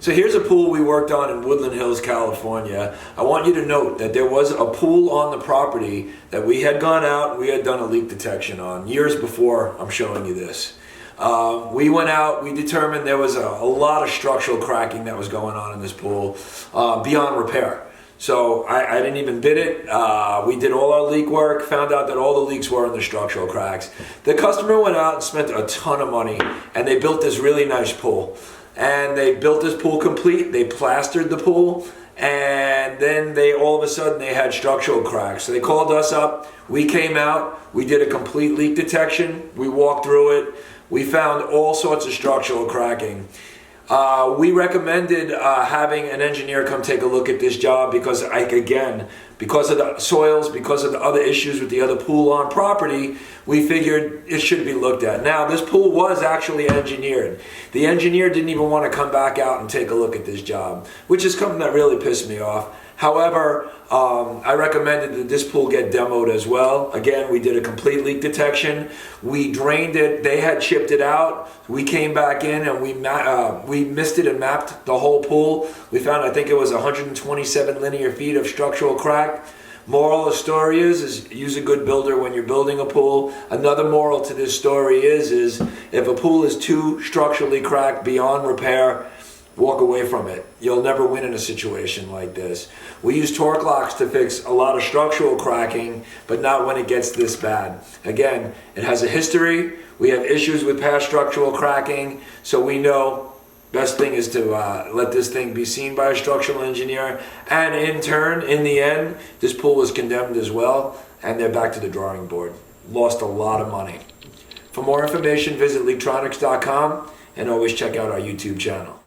So here's a pool we worked on in Woodland Hills, California. I want you to note that there was a pool on the property that we had gone out and we had done a leak detection on years before I'm showing you this. We went out, we determined there was a lot of structural cracking that was going on in this pool beyond repair. So I didn't even bid it. We did all our leak work, found out that all the leaks were in the structural cracks. The customer went out and spent a ton of money and they built this really nice pool. And they built this pool complete, they plastered the pool, and then all of a sudden they had structural cracks. So they called us up, we came out, we did a complete leak detection, we walked through it, we found all sorts of structural cracking. We recommended having an engineer come take a look at this job because, because of the soils, because of the other issues with the other pool on property, we figured it should be looked at. Now, this pool was actually engineered. The engineer didn't even want to come back out and take a look at this job, which is something that really pissed me off. However, I recommended that this pool get demoed as well. Again, we did a complete leak detection. We drained it. They had chipped it out. We came back in and we missed it and mapped the whole pool. We found, I think it was 127 linear feet of structural crack. Moral of the story is use a good builder when you're building a pool. Another moral to this story is if a pool is too structurally cracked beyond repair, walk away from it. You'll never win in a situation like this. We use torque locks to fix a lot of structural cracking, but not when it gets this bad. Again, it has a history. We have issues with past structural cracking, so we know best thing is to let this thing be seen by a structural engineer. And in turn, in the end, this pool was condemned as well, and they're back to the drawing board. Lost a lot of money. For more information, visit Leaktronics.com and always check out our YouTube channel.